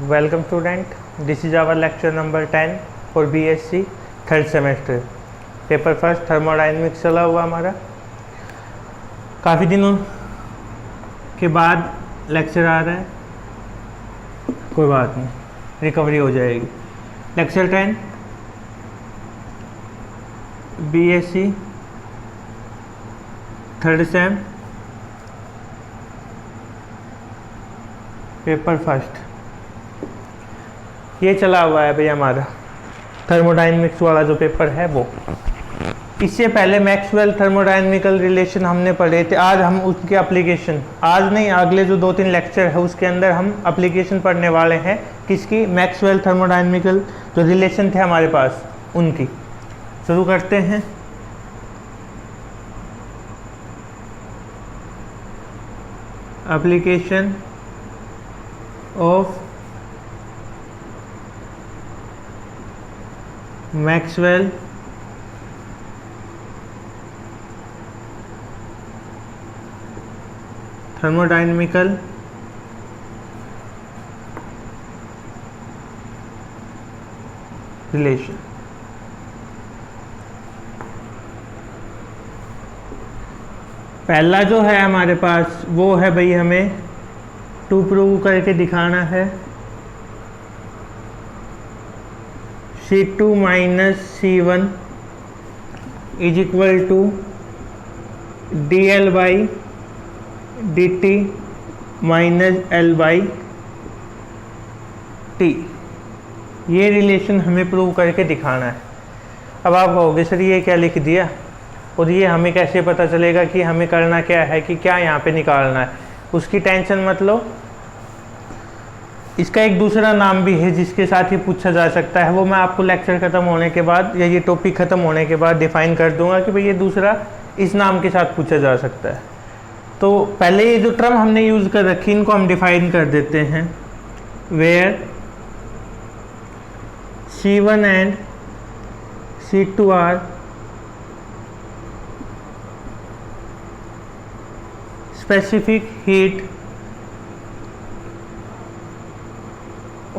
Welcome student, this is our lecture number 10 for BSc third semester. Paper first thermodynamics चला हुआ हमारा। काफ़ी दिनों के बाद लेक्चर आ रहा है, कोई बात नहीं, रिकवरी हो जाएगी। Lecture 10 BSc third same paper first ये चला हुआ है भाई हमारा थर्मोडाइनमिक्स वाला जो पेपर है वो। इससे पहले मैक्सवेल थर्मोडाइनमिकल रिलेशन हमने पढ़े थे। आज हम उसके एप्लीकेशन, आज नहीं अगले जो 2-3 लेक्चर है उसके अंदर हम एप्लीकेशन पढ़ने वाले हैं। किसकी? मैक्सवेल थर्मोडाइनमिकल जो रिलेशन थे हमारे पास उनकी। शुरू करते हैं। Application of Maxwell thermodynamical relation. पहला जो है हमारे पास वो है भाई, हमें टू प्रूव करके दिखाना है C2 minus C1 is equal to dl by dt minus l by t। ये रिलेशन हमें प्रूव करके दिखाना है। अब आप कहोगे सर ये क्या लिख दिया और ये हमें कैसे पता चलेगा कि हमें करना क्या है, कि क्या यहाँ पे निकालना है। उसकी टेंशन मत लो, इसका एक दूसरा नाम भी है जिसके साथ ही पूछा जा सकता है। वो मैं आपको लेक्चर ख़त्म होने के बाद या ये टॉपिक ख़त्म होने के बाद डिफाइन कर दूंगा कि भाई ये दूसरा इस नाम के साथ पूछा जा सकता है। तो पहले ये जो टर्म हमने यूज़ कर रखी इनको हम डिफाइन कर देते हैं। Where C1 and C2 are specific heat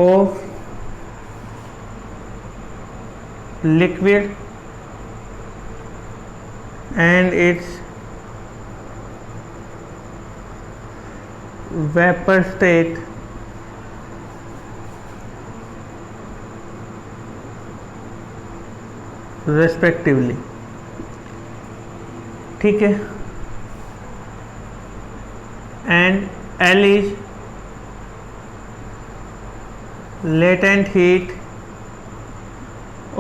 of liquid and its vapor state respectively। ठीक है। and L is latent heat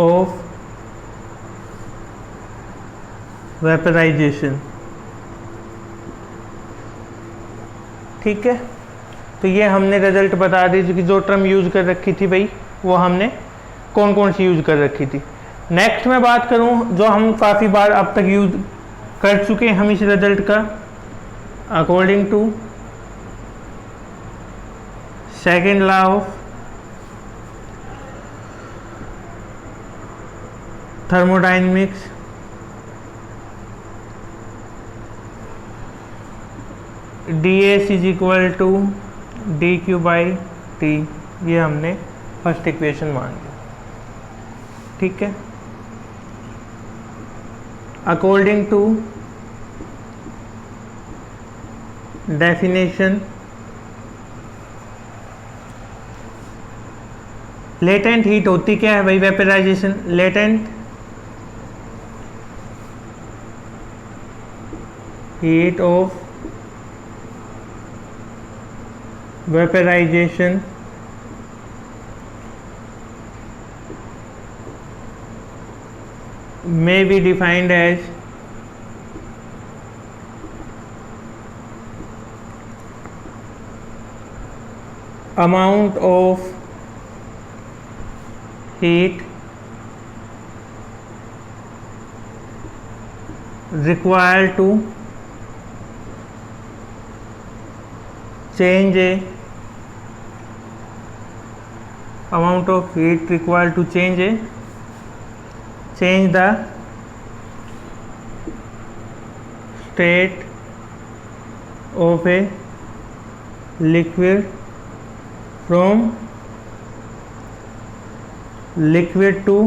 of vaporization। ठीक है। तो ये हमने रिजल्ट बता दी कि जो टर्म यूज़ कर रखी थी भाई वो हमने कौन कौन सी यूज़ कर रखी थी। नेक्स्ट मैं बात करूं जो हम काफ़ी बार अब तक यूज़ कर चुके हैं हम इस रिजल्ट का। According to second law of thermodynamics, dS is equal to dQ by T। ये हमने फर्स्ट इक्वेशन मान ली। ठीक है। According to definition latent heat होती क्या है भाई? Vaporization. Latent heat of vaporization may be defined as amount of heat required to change a amount of heat required to change the state of a liquid from liquid to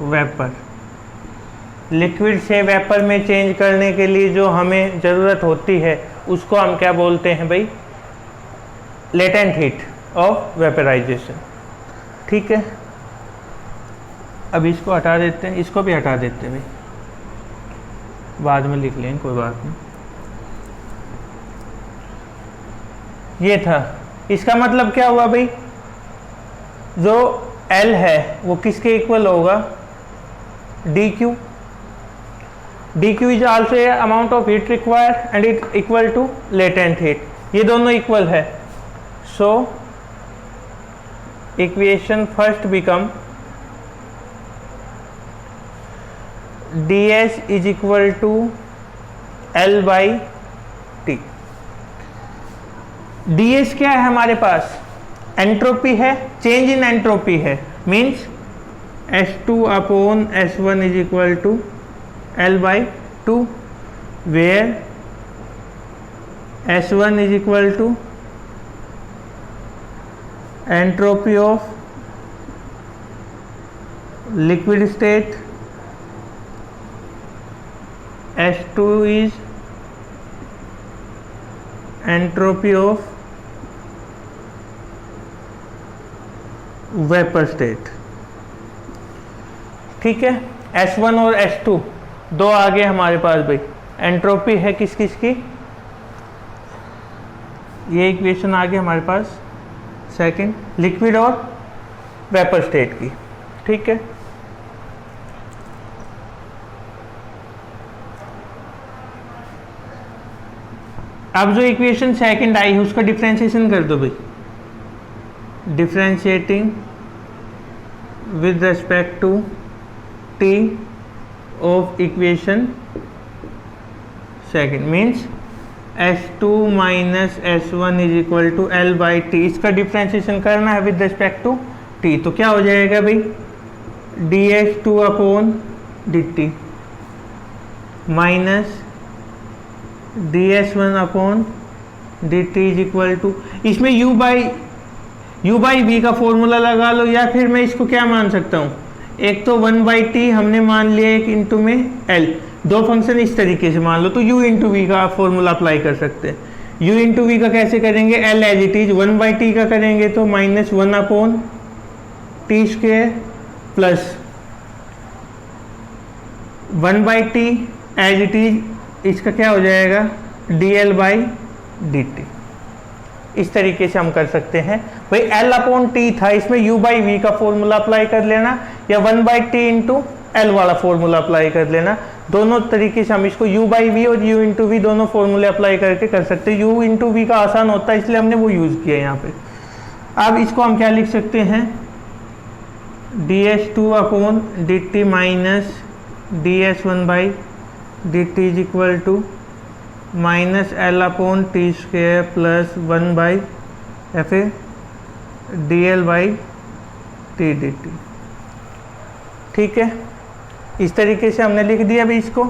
vapour. Liquid से vapour में change करने के लिए जो हमें ज़रूरत होती है उसको हम क्या बोलते हैं भाई? Latent heat of vaporization. ठीक है, अब इसको हटा देते हैं, इसको भी हटा देते हैं भाई, बाद में लिख लेंगे, कोई बात नहीं। ये था, इसका मतलब क्या हुआ भाई? जो L है वो किसके इक्वल होगा? dq। dq is also a amount of heat required and it equal to latent heat, ये दोनों इक्वल है। So equation first become ds is equal to L by T. ds क्या है हमारे पास? एंट्रोपी है, चेंज इन एंट्रोपी है, means S2 upon S1 is equal to L by 2, where S1 is equal to entropy of liquid state, S2 is entropy of vapour state. ठीक है, S1 और S2 दो आ गए हमारे पास भाई। एंट्रोपी है किस किस की? ये इक्वेशन आ गई हमारे पास सेकंड, लिक्विड और वेपर स्टेट की। ठीक है, अब जो इक्वेशन सेकंड आई है उसका डिफरेंशिएशन कर दो भाई। Differentiating with respect to T of equation second means S2 minus S1 is equal to L by T. इसका डिफरेंशिएशन करना है विद रेस्पेक्ट टू टी, तो क्या हो जाएगा भाई? dS2 upon dt minus ds1 upon dt is equal to, इसमें u by v का फॉर्मूला लगा लो, या फिर मैं इसको क्या मान सकता हूँ? एक तो 1 बाई टी हमने मान लिया, एक इंटू में l, दो फंक्शन इस तरीके से मान लो, तो u इंटू वी का फॉर्मूला अप्लाई कर सकते हैं। u इंटू वी का कैसे करेंगे? l as it is 1 by T का करेंगे तो minus 1 upon T square plus 1 by T as it is, इसका क्या हो जाएगा? dl by dt। इस तरीके से हम कर सकते हैं भाई। l अपॉन टी था, इसमें u बाई वी का फॉर्मूला अप्लाई कर लेना, या 1 बाई टी इंटू एल वाला फॉर्मूला अप्लाई कर लेना। दोनों तरीके से हम इसको u बाई वी और u इंटू वी दोनों फॉर्मूले अप्लाई करके कर सकते हैं। u इंटू वी का आसान होता है इसलिए हमने वो यूज़ किया यहाँ पे। अब इसको हम क्या लिख सकते हैं? ds2 upon dt minus ds1 by dt is equal to minus L upon T square plus 1 by या फिर dl बाई टी dt। ठीक है, इस तरीके से हमने लिख दिया अभी इसको।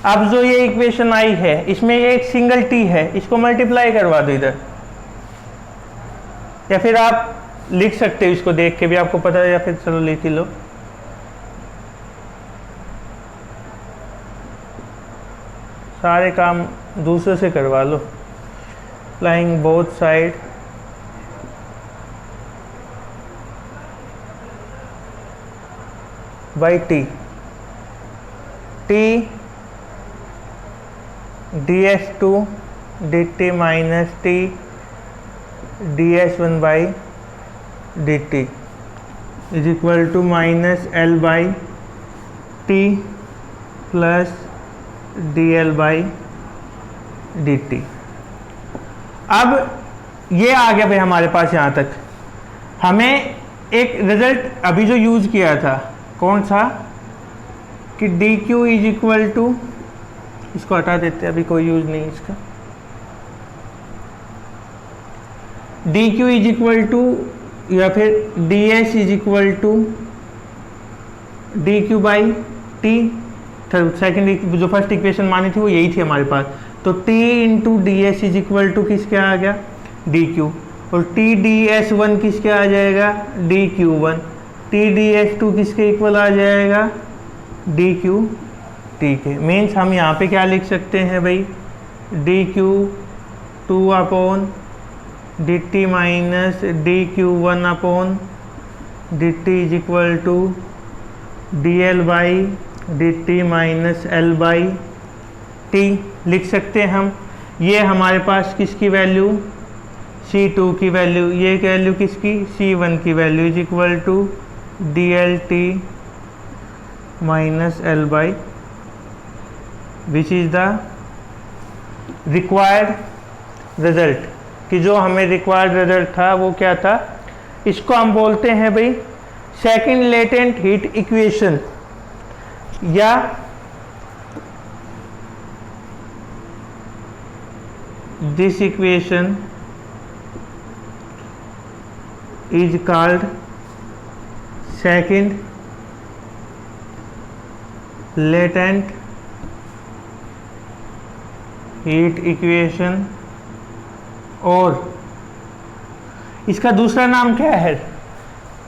अब जो ये इक्वेशन आई है इसमें एक सिंगल t है, इसको मल्टीप्लाई करवा दो इधर, या फिर आप लिख सकते हो इसको देख के भी, आपको पता है, या फिर चलो लिख ही लो। सारे काम दूसरे से करवा लो। Applying both side by T, T ds2 dt minus T ds1 by dt is equal to minus L by T plus dl by dt। अब ये आ गया भाई हमारे पास यहाँ तक। हमें एक रिजल्ट अभी जो यूज़ किया था कौन सा, कि dq इज इक्वल टू, इसको हटा देते हैं, अभी कोई यूज़ नहीं इसका। dq इज इक्वल टू या फिर ds is equal to dq by T second जो फर्स्ट इक्वेशन मानी थी वो यही थी हमारे पास। तो T into D S is equal to किसके आ गया, डी क्यू, और टी डी एस वन किसके आ जाएगा, D Q one, T D S two किसके इक्वल आ जाएगा, डी क्यू टी के। मीन्स हम यहाँ पे क्या लिख सकते हैं भाई, D Q two upon D T minus D Q one upon D T is equal to D L by D T minus L by T लिख सकते हैं हम। ये हमारे पास किसकी वैल्यू, C2 की वैल्यू, ये वैल्यू किसकी, C1 की value is equal to D L T minus L by, which is the required result, कि जो हमें रिक्वायर्ड रिजल्ट था वो क्या था, इसको हम बोलते हैं भाई सेकंड लेटेंट हीट इक्वेशन, या this equation is called second latent heat equation, और इसका दूसरा नाम क्या है,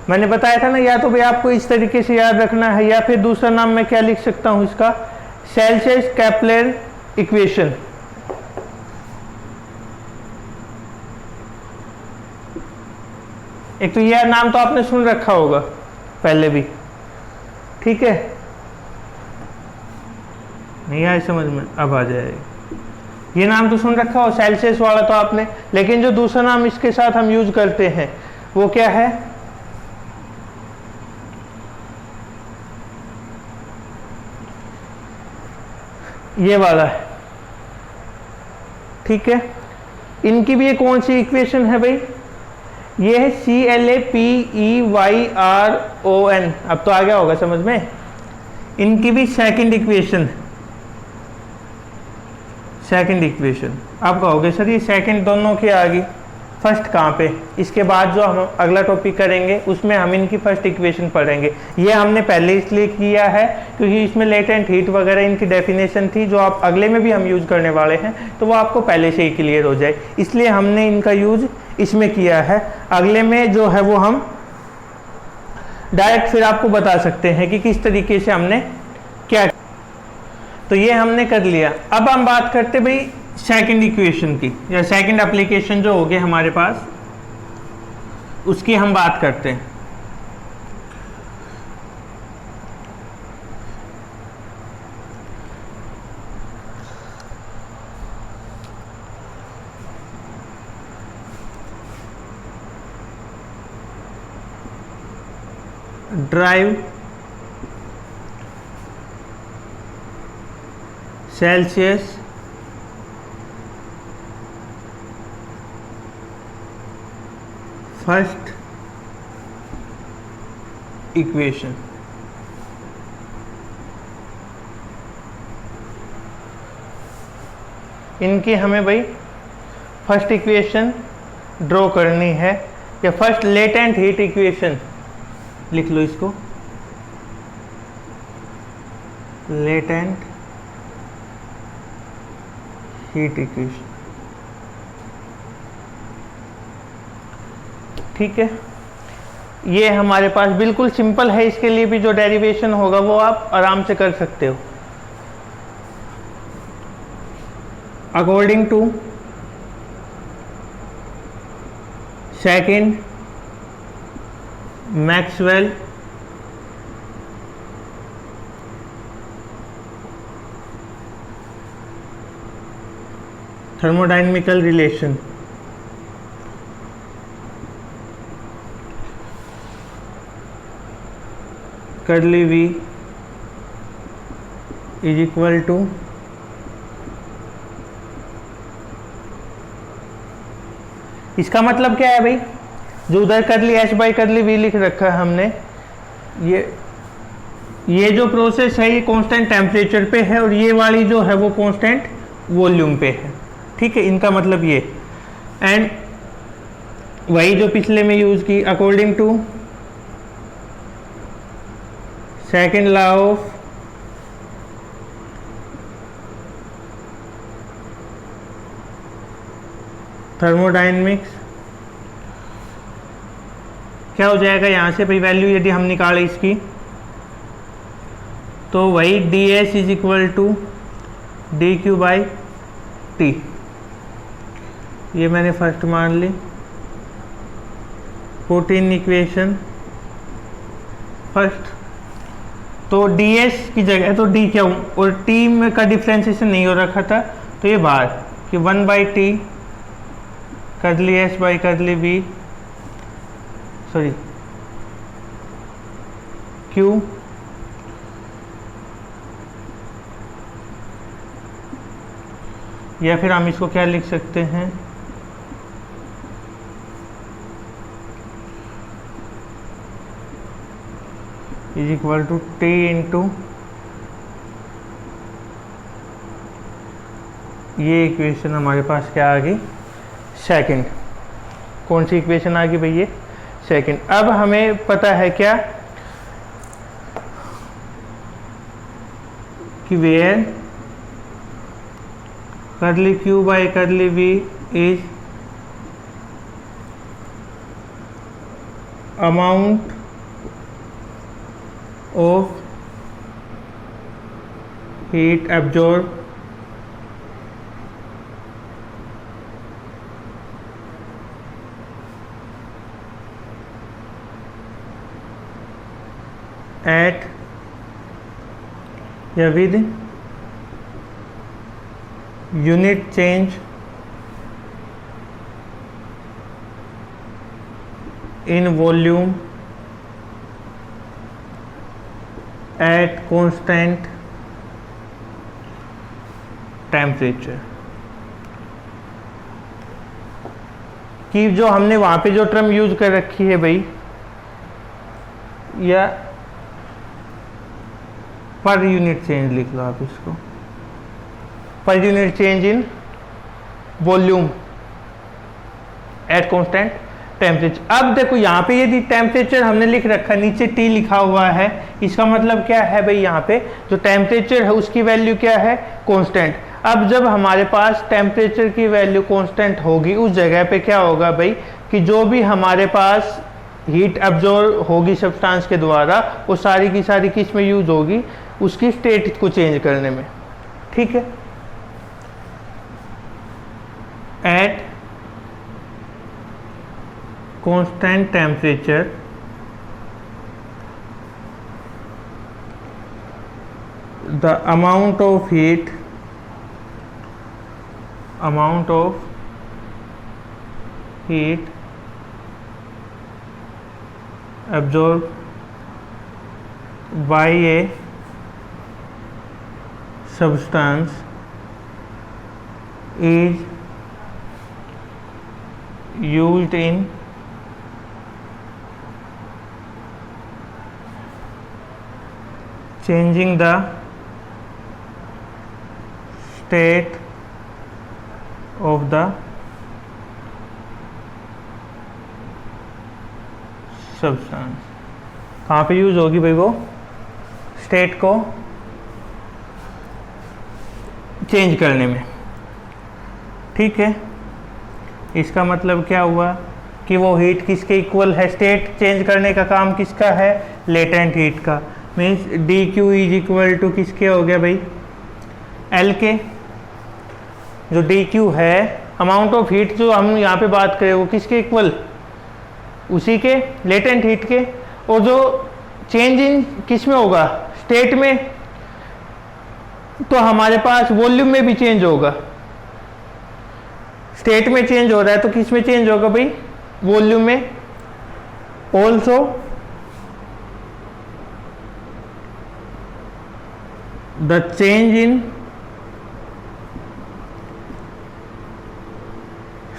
मैंने बताया था ना, या तो भाई आपको इस तरीके से याद रखना है, या फिर दूसरा नाम मैं क्या लिख सकता हूं इसका, सेल्सियस कैपलर इक्वेशन। एक तो यह नाम तो आपने सुन रखा होगा पहले भी, ठीक है, नहीं आए समझ में, अब आ जाएगा। ये नाम तो सुन रखा हो सेल्सियस वाला तो आपने, लेकिन जो दूसरा नाम इसके साथ हम यूज करते हैं वो क्या है, ये वाला है, ठीक है। इनकी भी ये कौन सी इक्वेशन है भाई, ये है CLAPEYRON, अब तो आ गया होगा समझ में। इनकी भी सेकंड इक्वेशन, आप कहोगे सर ये सेकंड दोनों की आ गई, फर्स्ट कहाँ पे, इसके बाद जो हम अगला टॉपिक करेंगे उसमें हम इनकी फर्स्ट इक्वेशन पढ़ेंगे। ये हमने पहले इसलिए किया है क्योंकि इसमें लेटेंट हीट वगैरह इनकी डेफिनेशन थी, जो आप अगले में भी हम यूज़ करने वाले हैं, तो वो आपको पहले से ही क्लियर हो जाए, इसलिए हमने इनका यूज़ इसमें किया है। अगले में जो है वो हम डायरेक्ट फिर आपको बता सकते हैं कि किस तरीके से हमने क्या, तो ये हमने कर लिया। अब हम बात करते भाई सेकंड इक्वेशन की, या सेकंड एप्लीकेशन जो हो गए हमारे पास, उसकी हम बात करते हैं। ड्राइव सेल्सियस फर्स्ट इक्वेशन, इनकी हमें भाई फर्स्ट इक्वेशन ड्रॉ करनी है, या फर्स्ट लेटेंट हीट इक्वेशन लिख लो इसको, लेटेंट हीट इक्वेशन, ठीक है। ये हमारे पास बिल्कुल सिंपल है, इसके लिए भी जो डेरिवेशन होगा वो आप आराम से कर सकते हो। According to second Maxwell thermodynamical relation, curly V is equal to इसका मतलब क्या है भाई, जो उधर curly H by curly V लिख रखा है हमने, ये जो प्रोसेस है ये कांस्टेंट टेम्परेचर पे है, और ये वाली जो है वो कांस्टेंट वॉल्यूम पे है, ठीक है। इनका मतलब ये, एंड वही जो पिछले में यूज की, according to second law of thermodynamics क्या हो जाएगा यहाँ से भाई, वैल्यू यदि हम निकालें इसकी तो वही D S is equal to D Q by T, ये मैंने फर्स्ट मान ली। पुट इन इक्वेशन फर्स्ट, तो डी एस की जगह तो डी क्या हूँ, और टी में का डिफ्रेंसिएशन नहीं हो रखा था, तो ये बाहर कि 1/t curly S by curly B, sorry Q या फिर हम इसको क्या लिख सकते हैं, is equal to T into, ये इक्वेशन हमारे पास क्या आ गई, सेकंड। कौन सी इक्वेशन आ गई भाई, ये सेकंड। अब हमें पता है क्या कि where curly Q by curly B is amount of heat absorb at या with unit change in volume at constant temperature, कि जो हमने वहाँ पे जो टर्म यूज कर रखी है भाई, या पर यूनिट चेंज लिख लो आप इसको, per unit change in volume at constant temperature. अब देखो यहाँ पे यदि टेम्परेचर हमने लिख रखा, नीचे टी लिखा हुआ है, इसका मतलब क्या है भाई, यहाँ पे जो टेम्परेचर है उसकी वैल्यू क्या है, कांस्टेंट। अब जब हमारे पास टेम्परेचर की वैल्यू कांस्टेंट होगी, उस जगह पे क्या होगा भाई, कि जो भी हमारे पास हीट एब्जॉर्ब होगी सब्सटेंस के द्वारा, वो सारी की सारी किस में यूज होगी, उसकी स्टेट को चेंज करने में, ठीक है। At constant temperature the amount of heat absorbed by a substance is used in changing the state of the substance. कहाँ पे यूज होगी भाई, वो स्टेट को चेंज करने में, ठीक है। इसका मतलब क्या हुआ कि वो हीट किसके इक्वल है, स्टेट चेंज करने का काम किसका है, लेटेंट हीट का। Means D Q is equal to किसके हो गया भाई, एल के। जो डी क्यू है, अमाउंट ऑफ हीट जो हम यहाँ पे बात करें, वो किसके इक्वल, उसी के लेटेंट हीट के। और जो चेंज इन किस में होगा, स्टेट में, तो हमारे पास वॉल्यूम में भी चेंज होगा। स्टेट में चेंज हो रहा है तो किस में चेंज होगा भाई, वॉल्यूम में। Also the change in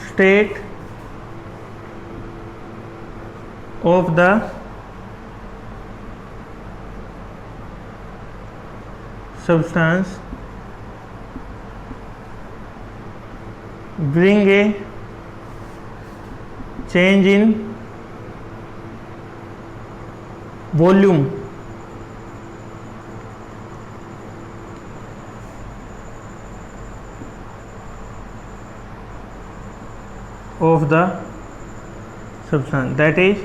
state of the substance bring a change in volume of the substance, that is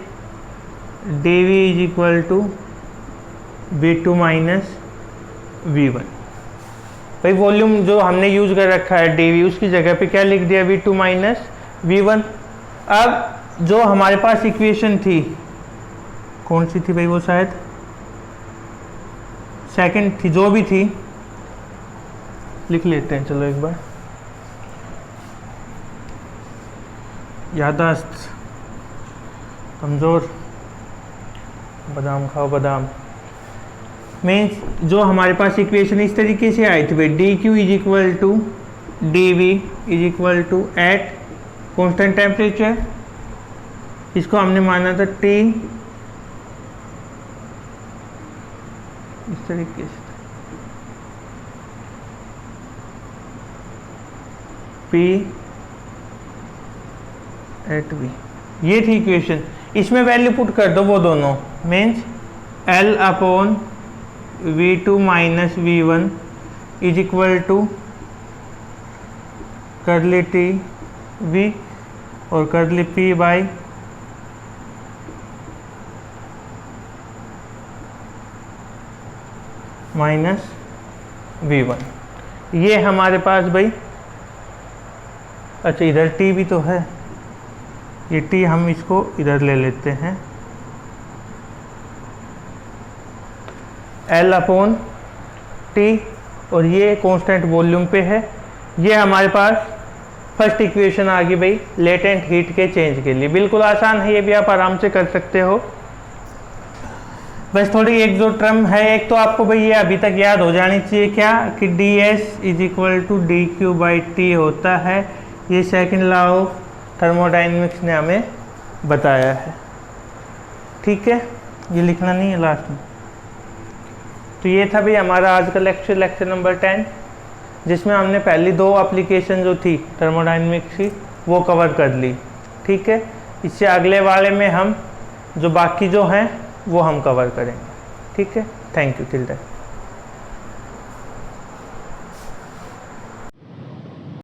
dV is equal to V2 minus V1। भाई वॉल्यूम जो हमने यूज कर रखा है dV, उसकी जगह पे क्या लिख दिया, V2 माइनस V1। अब जो हमारे पास इक्वेशन थी, कौन सी थी भाई, वो शायद सेकंड थी, जो भी थी लिख लेते हैं, चलो एक बार। याददाश्त कमज़ोर, बादाम खाओ बादाम। मीन्स जो हमारे पास इक्वेशन इस तरीके से आई थी भाई, D Q is equal to D V is equal to at constant temperature, इसको हमने माना था T, इस तरीके से P एट V, ये थी इक्वेशन। इसमें वैल्यू पुट कर दो वो दोनों, means L upon V2 minus V1 is equal to curly T V और करली P बाई माइनस V1। ये हमारे पास भाई, अच्छा इधर T भी तो है, ये T हम इसको इधर ले लेते हैं, L अपॉन T, और ये कांस्टेंट वॉल्यूम पे है। ये हमारे पास फर्स्ट इक्वेशन आ गई भाई लेटेंट हीट के चेंज के लिए। बिल्कुल आसान है, ये भी आप आराम से कर सकते हो। बस थोड़ी एक दो टर्म है, एक तो आपको भाई ये अभी तक याद हो जानी चाहिए, क्या कि ds is equal to D Q by T होता है। ये सेकंड लॉ ऑफ थर्मोडाइनमिक्स ने हमें बताया है, ठीक है, ये लिखना नहीं है लास्ट में। तो ये था भाई हमारा आज का लेक्चर नंबर 10, जिसमें हमने पहली दो एप्लीकेशन जो थी थर्मोडाइनमिक्स की वो कवर कर ली, ठीक है। इससे अगले वाले में हम जो बाकी जो हैं वो हम कवर करेंगे, ठीक है। Thank you till that.